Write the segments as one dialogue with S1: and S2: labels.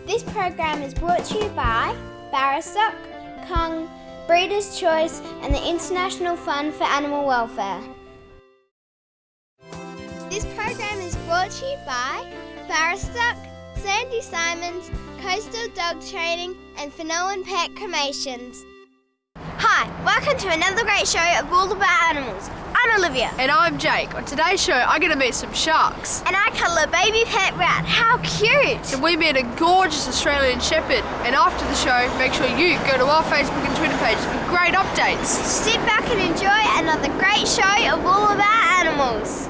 S1: This program is brought to you by Barristock, Kung, Breeders' Choice and the International Fund for Animal Welfare. This program is brought to you by Barristock, Sandy Simons, Coastal Dog Training and Finoan Pet Cremations. Hi, welcome to another great show of All About Animals. I'm Olivia.
S2: And I'm Jake. On today's show, I'm going to meet some sharks.
S1: And I cuddle a baby pet rat. How cute!
S2: And we meet a gorgeous Australian shepherd. And after the show, make sure you go to our Facebook and Twitter pages for great updates.
S1: Sit back and enjoy another great show of All About Animals.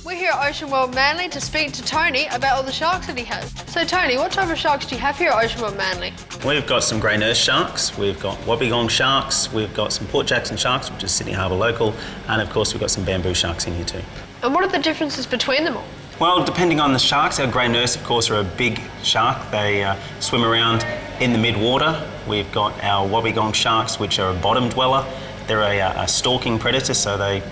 S2: We're here at Ocean World Manly to speak to Tony about all the sharks that he has. So Tony, what type of sharks do you have here at Ocean World Manly?
S3: We've got some grey nurse sharks, we've got wobbegong sharks, we've got some Port Jackson sharks, which is Sydney Harbour local, and of course we've got some bamboo sharks in here too.
S2: And what are the differences between them all?
S3: Well, depending on the sharks, our grey nurse of course are a big shark. They swim around in the mid-water. We've got our wobbegong sharks, which are a bottom dweller. They're a stalking predator, so they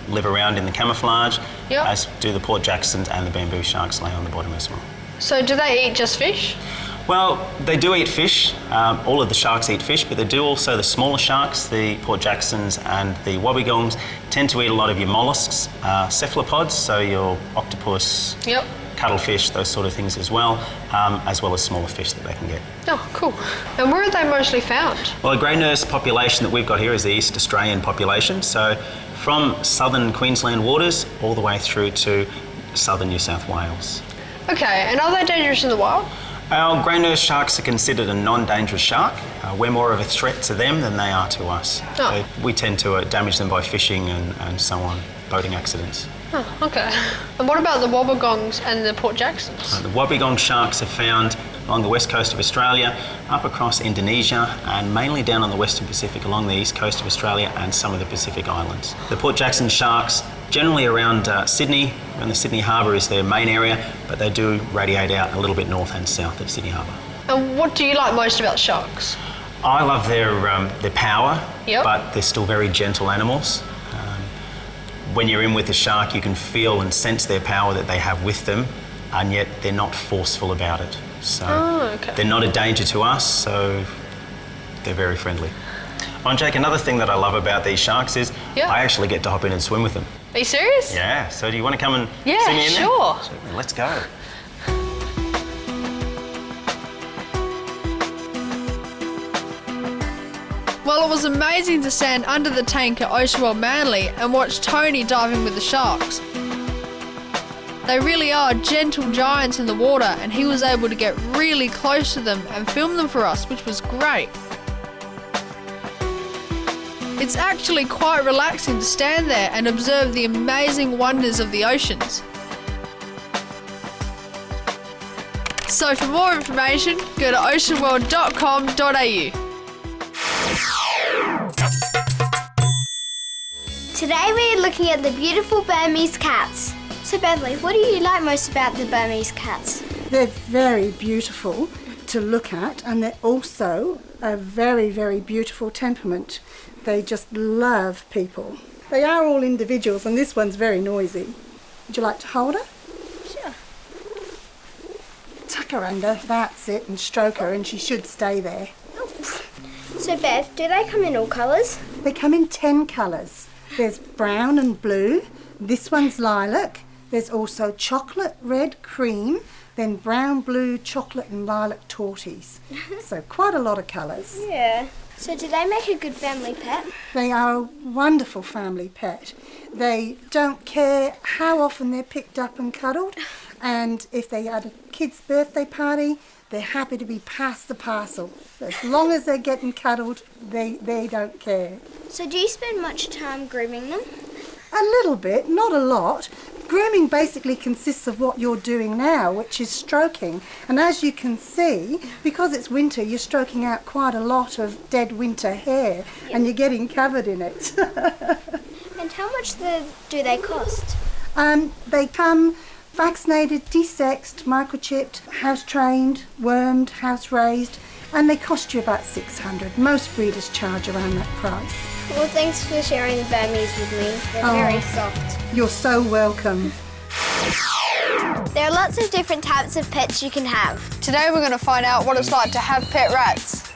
S3: live around in the camouflage, as do the Port Jacksons, and the bamboo sharks lay on the bottom as well.
S2: So do they eat just fish?
S3: Well, they do eat fish. All of the sharks eat fish, but they do also, the smaller sharks, the Port Jacksons and the wobbegongs, tend to eat a lot of your mollusks, cephalopods, so your octopus, cuttlefish, those sort of things as well as smaller fish that they can get.
S2: Oh, cool. And where are they mostly found?
S3: Well, the grey nurse population that we've got here is the East Australian population, so from southern Queensland waters all the way through to southern New South Wales.
S2: Okay, and are they dangerous in the wild?
S3: Our grey nurse sharks are considered a non-dangerous shark. We're more of a threat to them than they are to us.
S2: Oh.
S3: We tend to damage them by fishing and so on, boating accidents.
S2: Oh, okay. And what about the wobbegongs and the Port Jacksons?
S3: The wobbegong sharks are found along the west coast of Australia, up across Indonesia, and mainly down on the Western Pacific along the east coast of Australia and some of the Pacific Islands. The Port Jackson sharks, generally around Sydney, around the Sydney Harbour is their main area, but they do radiate out a little bit north and south of Sydney Harbour.
S2: And what do you like most about sharks?
S3: I love their power,
S2: Yep.
S3: but they're still very gentle animals. When you're in with a shark, you can feel and sense their power that they have with them, and yet they're not forceful about it. So they're not a danger to us, so they're very friendly. Oh, and Jake, another thing that I love about these sharks is I actually get to hop in and swim with them.
S2: Are you serious?
S3: Yeah, so do you want to come and see me in there?
S2: Sure.
S3: So, let's go.
S2: Well, it was amazing to stand under the tank at Ocean World Manly and watch Tony diving with the sharks. They really are gentle giants in the water, and he was able to get really close to them and film them for us, which was great. It's actually quite relaxing to stand there and observe the amazing wonders of the oceans. So for more information, go to oceanworld.com.au.
S1: Today we're looking at the beautiful Burmese cats. So Beverly, what do you like most about the Burmese cats?
S4: They're very beautiful to look at, and they're also a very, very beautiful temperament. They just love people. They are all individuals, and this one's very noisy. Would you like to hold her?
S1: Sure.
S4: Tuck her under, that's it, and stroke her, and she should stay there.
S1: So Bev, do they come in all colours?
S4: They come in 10 colours. There's brown and blue, this one's lilac, there's also chocolate, red, cream, then brown, blue, chocolate and lilac torties. So quite a lot of colours.
S1: Yeah. So do they make a good family pet?
S4: They are a wonderful family pet. They don't care how often they're picked up and cuddled, and if they had a kid's birthday party, they're happy to be past the parcel. As long as they're getting cuddled, they don't care.
S1: So do you spend much time grooming them?
S4: A little bit, not a lot. Grooming basically consists of what you're doing now, which is stroking. And as you can see, because it's winter, you're stroking out quite a lot of dead winter hair, and you're getting covered in it.
S1: And how much do they cost?
S4: They come vaccinated, desexed, microchipped, house-trained, wormed, house-raised, and they cost you about $600. Most breeders charge around that price.
S1: Well, thanks for sharing the Burmese with me. They're very soft.
S4: You're so welcome.
S1: There are lots of different types of pets you can have.
S2: Today we're going to find out what it's like to have pet rats.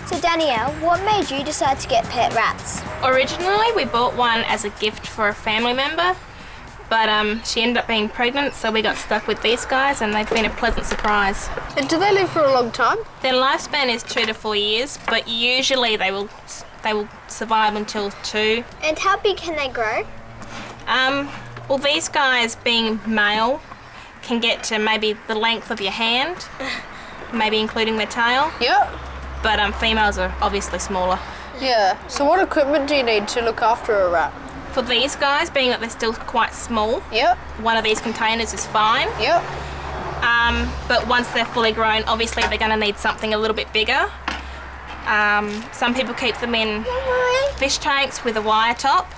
S1: So Danielle, what made you decide to get pet rats?
S5: Originally we bought one as a gift for a family member, but she ended up being pregnant, so we got stuck with these guys, and they've been a pleasant surprise.
S2: And do they live for a long time?
S5: Their lifespan is 2 to 4 years, but usually they will survive until 2.
S1: And how big can they grow?
S5: Well, these guys, being male, can get to maybe the length of your hand, maybe including their tail.
S2: Yep.
S5: But females are obviously smaller.
S2: Yeah. So what equipment do you need to look after a rat?
S5: For these guys, being that they're still quite small,
S2: Yep.
S5: one of these containers is fine.
S2: Yep.
S5: But once they're fully grown, obviously they're going to need something a little bit bigger. Some people keep them in fish tanks with a wire top.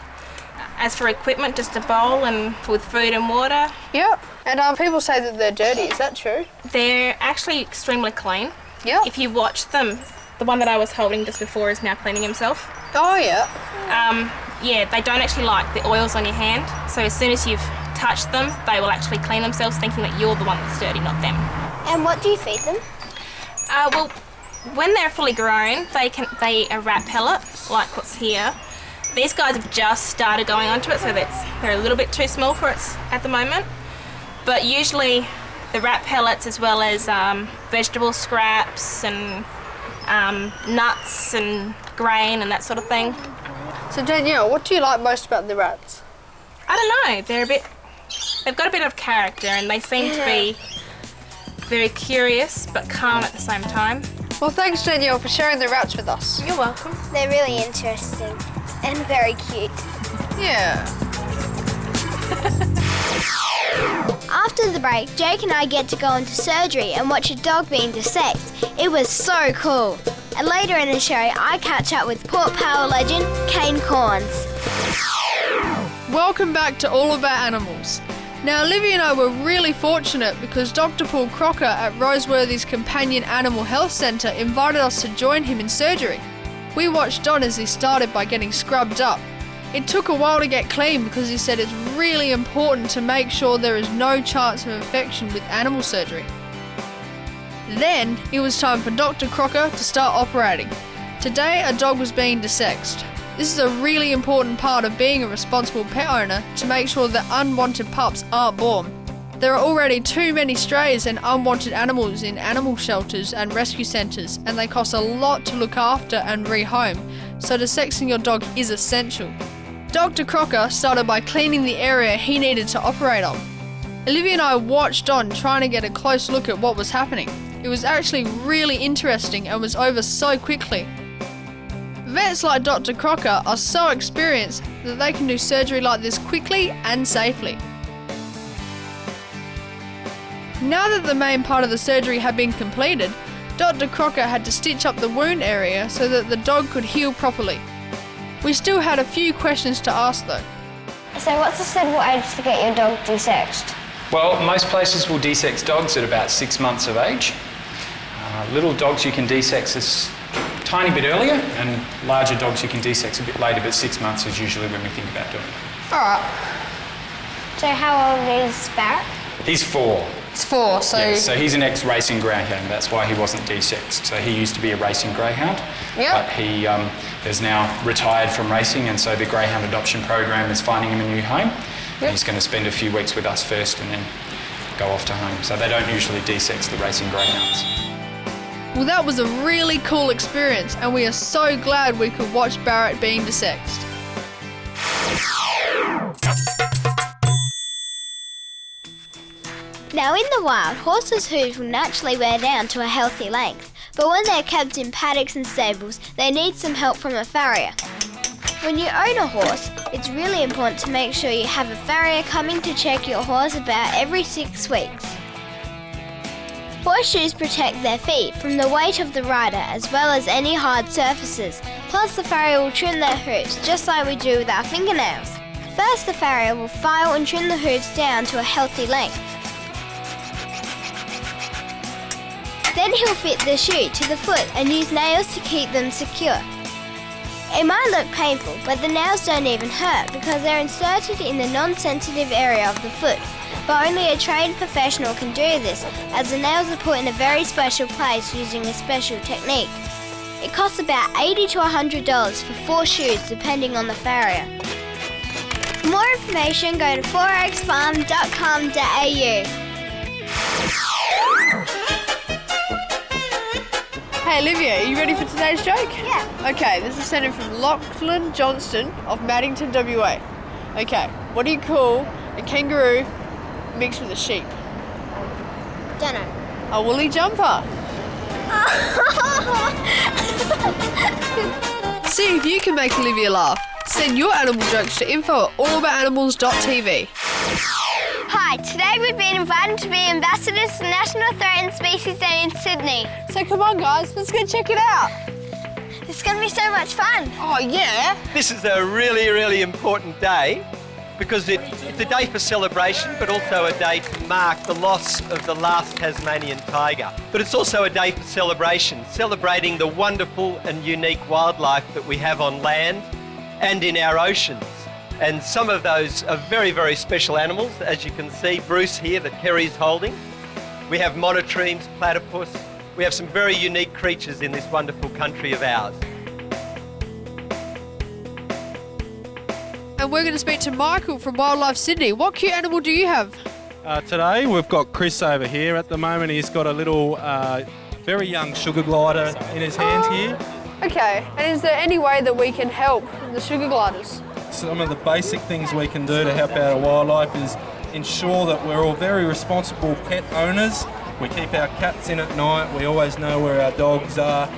S5: As for equipment, just a bowl and with food and water.
S2: Yep. And people say that they're dirty. Is that true?
S5: They're actually extremely clean.
S2: Yep.
S5: If you watch them, the one that I was holding just before is now cleaning himself.
S2: Oh, yeah.
S5: Yeah, they don't actually like the oils on your hand. So as soon as you've touched them, they will actually clean themselves, thinking that you're the one that's dirty, not them.
S1: And what do you feed them?
S5: Well, when they're fully grown, they a rat pellet, like what's here. These guys have just started going onto it, so they're a little bit too small for it at the moment. But usually the rat pellets, as well as vegetable scraps and nuts and grain and that sort of thing.
S2: So Danielle, what do you like most about the rats?
S5: I don't know, they've got a bit of character, and they seem to be very curious but calm at the same time.
S2: Well, thanks Danielle for sharing the rats with us.
S5: You're welcome.
S1: They're really interesting and very cute.
S2: Yeah.
S1: After the break, Jake and I get to go into surgery and watch a dog being dissected. It was so cool. And later in the show, I catch up with Port Power legend Kane Corns.
S2: Welcome back to All About Animals. Now, Olivia and I were really fortunate because Dr. Paul Crocker at Roseworthy's Companion Animal Health Centre invited us to join him in surgery. We watched Don as he started by getting scrubbed up. It took a while to get clean because he said it's really important to make sure there is no chance of infection with animal surgery. Then it was time for Dr. Crocker to start operating. Today a dog was being dissected. This is a really important part of being a responsible pet owner to make sure that unwanted pups aren't born. There are already too many strays and unwanted animals in animal shelters and rescue centres, and they cost a lot to look after and rehome, so dissecting your dog is essential. Dr. Crocker started by cleaning the area he needed to operate on. Olivia and I watched on trying to get a close look at what was happening. It was actually really interesting and was over so quickly. Vets like Dr. Crocker are so experienced that they can do surgery like this quickly and safely. Now that the main part of the surgery had been completed, Dr. Crocker had to stitch up the wound area so that the dog could heal properly. We still had a few questions to ask though.
S1: So what's the suitable age to get your dog desexed?
S6: Well, most places will desex dogs at about 6 months of age. Little dogs you can desex a tiny bit earlier, and larger dogs you can desex a bit later, but 6 months is usually when we think about doing it.
S2: Alright.
S1: So how old is Barrett?
S6: He's 4.
S2: It's 4, so...
S6: Yeah, so he's an ex-racing greyhound, that's why he wasn't desexed. So he used to be a racing greyhound, but he is now retired from racing, and so the greyhound adoption program is finding him a new home. And he's going to spend a few weeks with us first and then go off to home. So they don't usually desex the racing greyhounds.
S2: Well, that was a really cool experience, and we are so glad we could watch Barrett being dissected.
S1: Now in the wild, horses' hooves will naturally wear down to a healthy length, but when they're kept in paddocks and stables, they need some help from a farrier. When you own a horse, it's really important to make sure you have a farrier coming to check your horse about every 6 weeks. Horseshoes protect their feet from the weight of the rider as well as any hard surfaces, plus the farrier will trim their hooves just like we do with our fingernails. First, the farrier will file and trim the hooves down to a healthy length. Then he'll fit the shoe to the foot and use nails to keep them secure. It might look painful, but the nails don't even hurt because they're inserted in the non-sensitive area of the foot. But only a trained professional can do this, as the nails are put in a very special place using a special technique. It costs about $80 to $100 for 4 shoes depending on the farrier. For more information, go to 4xfarm.com.au.
S2: Hey Olivia, are you ready for today's joke?
S1: Yeah.
S2: Okay, this is sent in from Lachlan Johnston of Maddington, WA. Okay, what do you call a kangaroo mixed with a sheep?
S1: Dunno.
S2: A woolly jumper. See if you can make Olivia laugh. Send your animal jokes to info@allaboutanimalz.tv.
S1: Hi, today we've been invited to be ambassadors to National Threatened Species Day in Sydney.
S2: So come on guys, let's go check it out.
S1: It's going to be so much fun.
S2: Oh yeah?
S7: This is a really, really important day because it's a day for celebration, but also a day to mark the loss of the last Tasmanian tiger. But it's also a day for celebration, celebrating the wonderful and unique wildlife that we have on land and in our oceans. And some of those are very, very special animals, as you can see, Bruce here that Kerry's holding. We have monotremes, platypus. We have some very unique creatures in this wonderful country of ours.
S2: And we're going to speak to Michael from Wildlife Sydney. What cute animal do you have?
S8: Today we've got Chris over here. At the moment he's got a little very young sugar glider in his hands here.
S2: Okay, and is there any way that we can help the sugar gliders?
S8: Some of the basic things we can do to help our wildlife is ensure that we're all very responsible pet owners. We keep our cats in at night. We always know where our dogs are.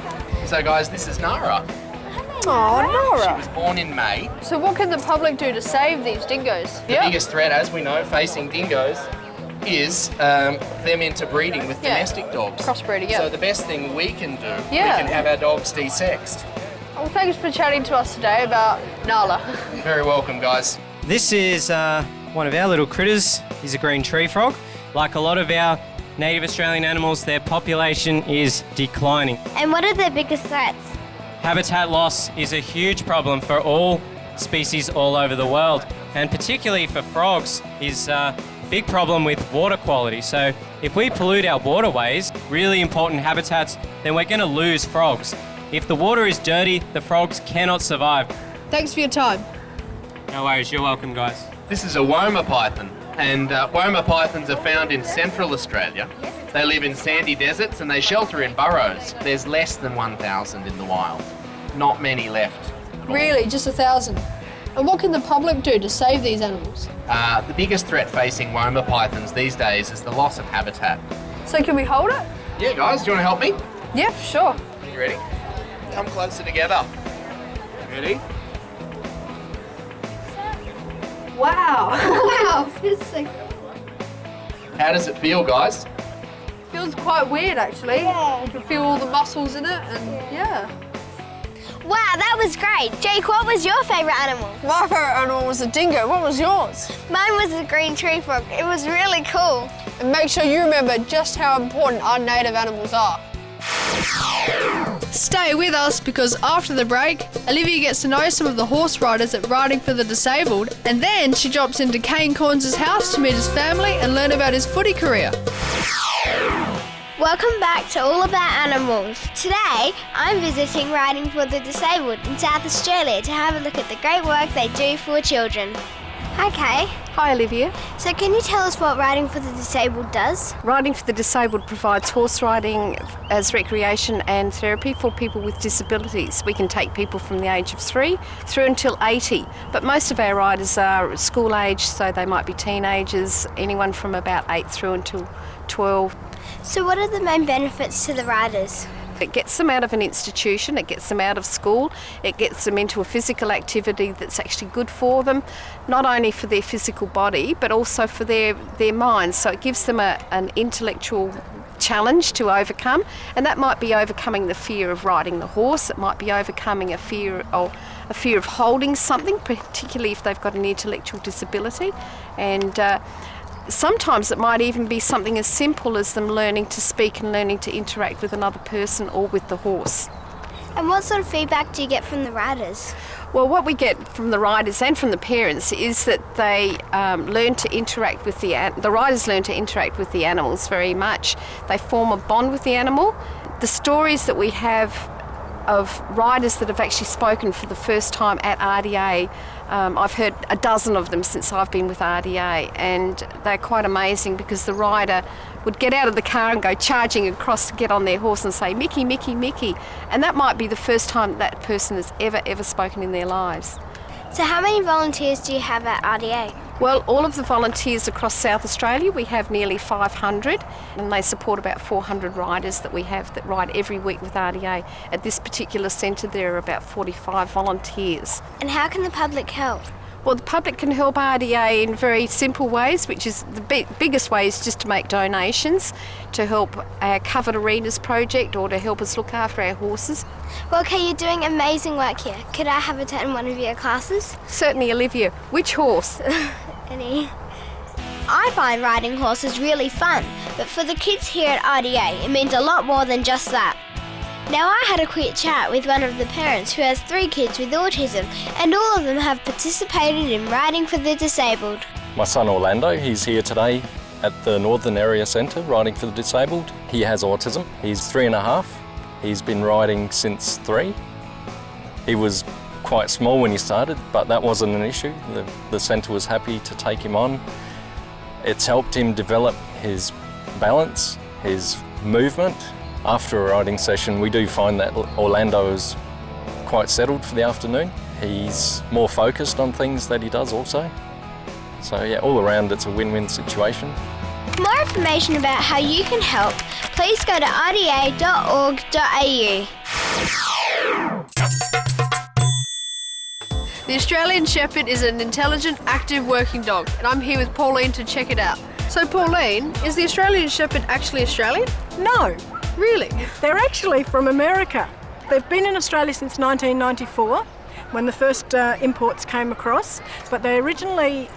S9: So guys, this is Nara.
S2: Oh,
S9: She
S2: Nora.
S9: was born in May.
S2: So what can the public do to save these dingoes?
S9: The biggest threat, as we know, facing dingoes is them interbreeding with domestic dogs.
S2: Crossbreeding, yeah.
S9: So the best thing we can do,
S2: Yeah.
S9: we can have our dogs desexed.
S2: Well, thanks for chatting to us today about Nala.
S9: Very welcome, guys.
S10: This is one of our little critters. He's a green tree frog. Like a lot of our native Australian animals, their population is declining.
S1: And what are the biggest threats?
S10: Habitat loss is a huge problem for all species all over the world, and particularly for frogs is a big problem with water quality. So if we pollute our waterways, really important habitats, then we're going to lose frogs. If the water is dirty, the frogs cannot survive.
S2: Thanks for your time.
S10: No worries, you're welcome, guys.
S9: This is a Woma python, and Woma pythons are found in Central Australia. They live in sandy deserts and they shelter in burrows. There's less than 1,000 in the wild. Not many left.
S2: Really, just 1,000? And what can the public do to save these animals?
S9: The biggest threat facing Woma pythons these days is the loss of habitat.
S2: So can we hold it?
S9: Yeah, guys, do you want to help me?
S2: Yep, sure.
S9: You ready? Come closer together. Ready?
S2: Wow. Wow.
S9: How does it feel, guys?
S2: Feels quite weird, actually. Yeah. You can feel all the muscles in it, and yeah.
S1: Wow, that was great. Jake, what was your favourite animal?
S2: My favourite animal was a dingo. What was yours?
S1: Mine was a green tree frog. It was really cool.
S2: And make sure you remember just how important our native animals are. Stay with us because after the break, Olivia gets to know some of the horse riders at Riding for the Disabled, and then she drops into Kane Corns' house to meet his family and learn about his footy career.
S1: Welcome back to All About Animals. Today, I'm visiting Riding for the Disabled in South Australia to have a look at the great work they do for children. Hi Kay.
S11: Hi Olivia.
S1: So can you tell us what Riding for the Disabled does?
S11: Riding for the Disabled provides horse riding as recreation and therapy for people with disabilities. We can take people from the age of 3 through until 80, but most of our riders are school age, so they might be teenagers, anyone from about 8 through until 12.
S1: So what are the main benefits to the riders?
S11: It gets them out of an institution, it gets them out of school, it gets them into a physical activity that's actually good for them, not only for their physical body but also for their minds. So it gives them an intellectual challenge to overcome, and that might be overcoming the fear of riding the horse, it might be overcoming a fear of holding something, particularly if they've got an intellectual disability. And sometimes it might even be something as simple as them learning to speak and learning to interact with another person or with the horse.
S1: And what sort of feedback do you get from the riders?
S11: Well, what we get from the riders and from the parents is that they learn to interact with the riders learn to interact with the animals very much. They form a bond with the animal. The stories that we have of riders that have actually spoken for the first time at RDA, I've heard a dozen of them since I've been with RDA, and they're quite amazing because the rider would get out of the car and go charging across to get on their horse and say, "Mickey, Mickey, Mickey," and that might be the first time that person has ever spoken in their lives.
S1: So how many volunteers do you have at RDA?
S11: Well, all of the volunteers across South Australia, we have nearly 500, and they support about 400 riders that we have that ride every week with RDA. At this particular centre, there are about 45 volunteers.
S1: And how can the public help?
S11: Well, the public can help RDA in very simple ways, which is the biggest way is just to make donations to help our Covered Arenas project or to help us look after our horses.
S1: Well, okay, you're doing amazing work here. Could I have attend one of your classes?
S11: Certainly, Olivia. Which horse?
S1: Any. I find riding horses really fun, but for the kids here at RDA, it means a lot more than just that. Now, I had a quick chat with one of the parents who has 3 kids with autism, and all of them have participated in Riding for the Disabled.
S12: My son Orlando, he's here today at the Northern Area Centre, Riding for the Disabled. He has autism. He's 3.5. He's been riding since 3. He was quite small when he started, but that wasn't an issue. The centre was happy to take him on. It's helped him develop his balance, his movement. After a riding session, we do find that Orlando is quite settled for the afternoon. He's more focused on things that he does also. So yeah, all around it's a win-win situation.
S1: For more information about how you can help, please go to rda.org.au.
S2: The Australian Shepherd is an intelligent, active working dog, and I'm here with Pauline to check it out. So Pauline, is the Australian Shepherd actually Australian?
S13: No.
S2: Really?
S13: They're actually from America. They've been in Australia since 1994 when the first imports came across, but they originally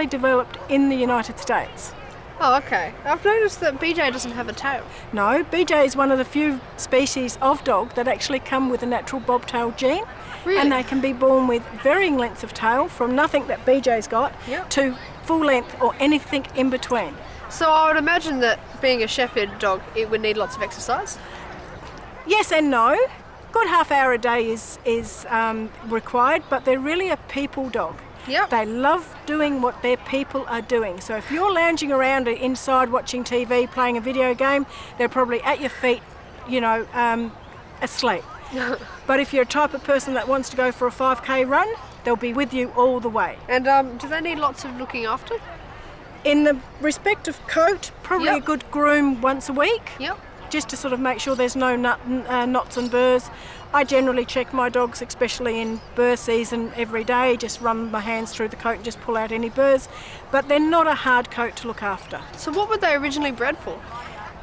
S13: developed in the United States.
S2: Oh, okay. I've noticed that BJ doesn't have a tail.
S13: No, BJ is one of the few species of dog that actually come with a natural bobtail gene.
S2: Really?
S13: And they can be born with varying lengths of tail, from nothing that BJ's got to full length or anything in between.
S2: So I would imagine that being a shepherd dog, it would need lots of exercise?
S13: Yes and no. Good half hour a day is required, but they're really a people dog.
S2: Yep.
S13: They love doing what their people are doing. So if you're lounging around inside watching TV, playing a video game, they're probably at your feet, asleep. But if you're a type of person that wants to go for a 5K run, they'll be with you all the way.
S2: And do they need lots of looking after?
S13: In the respect of coat, probably a good groom once a week.
S2: Yep.
S13: Just to sort of make sure there's no knots and burrs. I generally check my dogs, especially in burr season, every day, just run my hands through the coat and just pull out any burrs. But they're not a hard coat to look after.
S2: So what were they originally bred for?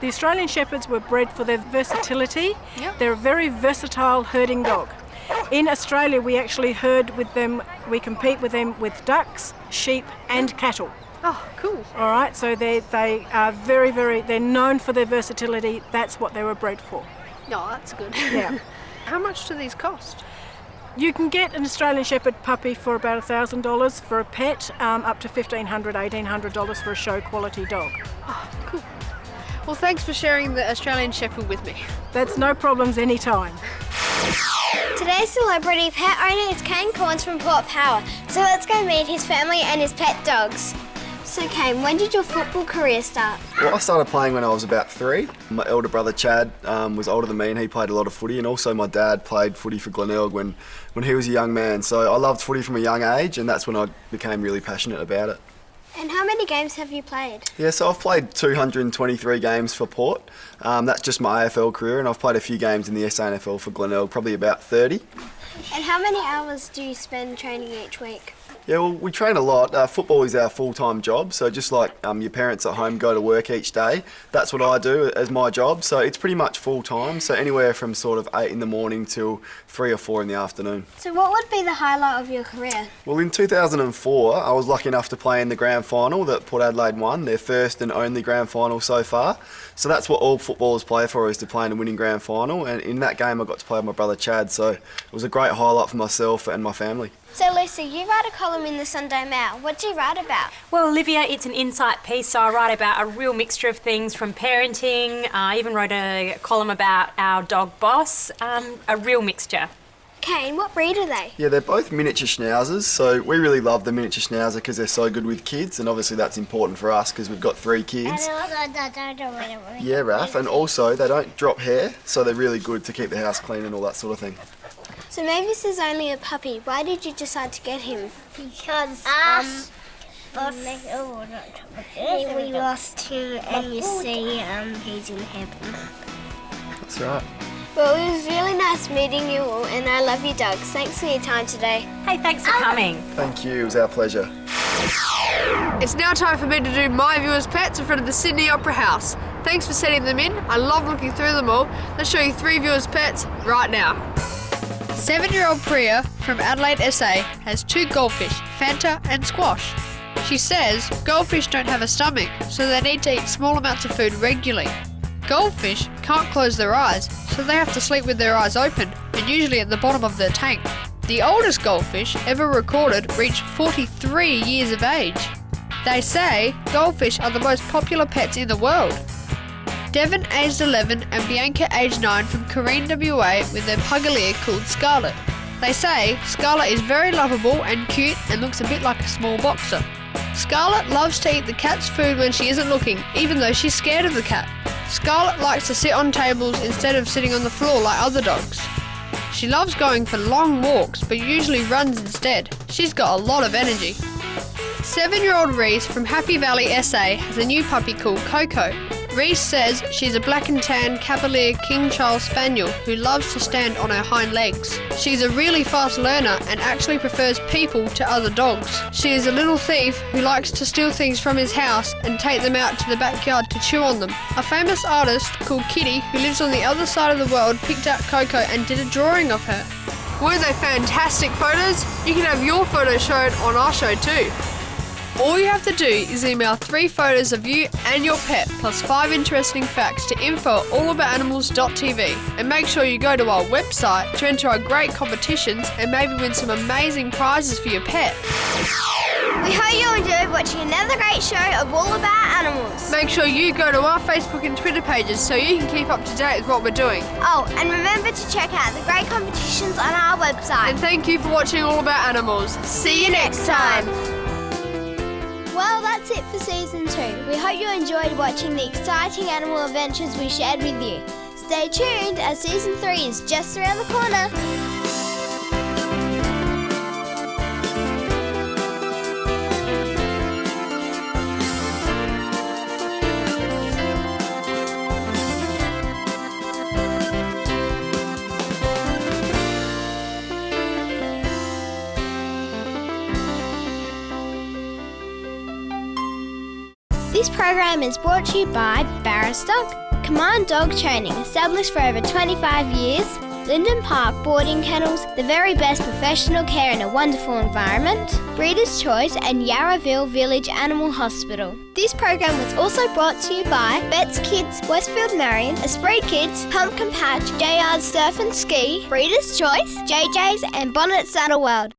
S13: The Australian Shepherds were bred for their versatility.
S2: Yep.
S13: They're a very versatile herding dog. In Australia, we actually herd with them, we compete with them with ducks, sheep and cattle.
S2: Oh, cool.
S13: All right, so they are they're known for their versatility. That's what they were bred for.
S2: Oh, that's good.
S13: Yeah.
S2: How much do these cost?
S13: You can get an Australian Shepherd puppy for about $1,000 for a pet, up to $1,500, $1,800 for a show quality dog.
S2: Oh, cool. Well, thanks for sharing the Australian Shepherd with me.
S13: That's no problems anytime.
S1: Today's celebrity pet owner is Kane Corns from Port Power, so let's go meet his family and his pet dogs. So Kane, when did your football career start?
S14: Well, I started playing when I was about 3. My elder brother Chad was older than me and he played a lot of footy, and also my dad played footy for Glenelg when he was a young man. So I loved footy from a young age, and that's when I became really passionate about it.
S1: And how many games have you played?
S14: Yeah, so I've played 223 games for Port. That's just my AFL career, and I've played a few games in the SANFL for Glenelg, probably about 30.
S1: And how many hours do you spend training each week?
S14: Yeah, well, we train a lot. Football is our full-time job, so just like your parents at home go to work each day, that's what I do as my job. So it's pretty much full-time, so anywhere from sort of 8 in the morning till 3 or 4 in the afternoon.
S1: So what would be the highlight of your career?
S14: Well, in 2004, I was lucky enough to play in the grand final that Port Adelaide won, their first and only grand final so far. So that's what all footballers play for, is to play in a winning grand final, and in that game I got to play with my brother Chad, so it was a great highlight for myself and my family.
S1: So Lisa, you write a column in the Sunday Mail. What do you write about?
S15: Well, Olivia, it's an insight piece, so I write about a real mixture of things from parenting. I even wrote a column about our dog Boss, a real mixture.
S1: Kane, what breed are they?
S14: Yeah, they're both miniature schnauzers, so we really love the miniature schnauzer because they're so good with kids, and obviously that's important for us because we've got 3 kids. Yeah, Raph, and also they don't drop hair, so they're really good to keep the house clean and all that sort of thing.
S1: So Mavis is only a puppy. Why did you decide to get him?
S16: Because we lost him, and you see he's in heaven.
S14: That's right.
S1: Well, it was really nice meeting you all, and I love you, dogs. Thanks for your time today.
S15: Hey, thanks for coming.
S14: Thank you, it was our pleasure.
S2: It's now time for me to do my viewers' pets in front of the Sydney Opera House. Thanks for setting them in. I love looking through them all. Let's show you 3 viewers' pets right now. 7-year-old Priya from Adelaide, SA has 2 goldfish, Fanta and Squash. She says goldfish don't have a stomach, so they need to eat small amounts of food regularly. Goldfish can't close their eyes, so they have to sleep with their eyes open, and usually at the bottom of their tank. The oldest goldfish ever recorded reached 43 years of age. They say goldfish are the most popular pets in the world. Devon, aged 11, and Bianca, aged 9, from Corrine, WA, with their pugalier called Scarlet. They say Scarlet is very lovable and cute and looks a bit like a small boxer. Scarlet loves to eat the cat's food when she isn't looking, even though she's scared of the cat. Scarlet likes to sit on tables instead of sitting on the floor like other dogs. She loves going for long walks, but usually runs instead. She's got a lot of energy. 7-year-old Reese from Happy Valley, SA, has a new puppy called Coco. Reese says she's a black and tan Cavalier King Charles Spaniel who loves to stand on her hind legs. She's a really fast learner and actually prefers people to other dogs. She is a little thief who likes to steal things from his house and take them out to the backyard to chew on them. A famous artist called Kitty, who lives on the other side of the world, picked out Coco and did a drawing of her. Weren't they fantastic photos? You can have your photo shown on our show too. All you have to do is email 3 photos of you and your pet plus 5 interesting facts to info@allaboutanimalz.tv, and make sure you go to our website to enter our great competitions and maybe win some amazing prizes for your pet.
S1: We hope you enjoyed watching another great show of All About Animals.
S2: Make sure you go to our Facebook and Twitter pages so you can keep up to date with what we're doing.
S1: Oh, and remember to check out the great competitions on our website.
S2: And thank you for watching All About Animals. See you next time.
S1: Well, that's it for Season 2. We hope you enjoyed watching the exciting animal adventures we shared with you. Stay tuned as Season 3 is just around the corner. This program is brought to you by Barristock, Command Dog Training, established for over 25 years, Linden Park Boarding Kennels, the very best professional care in a wonderful environment, Breeders' Choice and Yarraville Village Animal Hospital. This program was also brought to you by Betts Kids, Westfield Marion, Esprit Kids, Pumpkin Patch, JR's Surf and Ski, Breeders' Choice, JJ's and Bonnet Saddle World.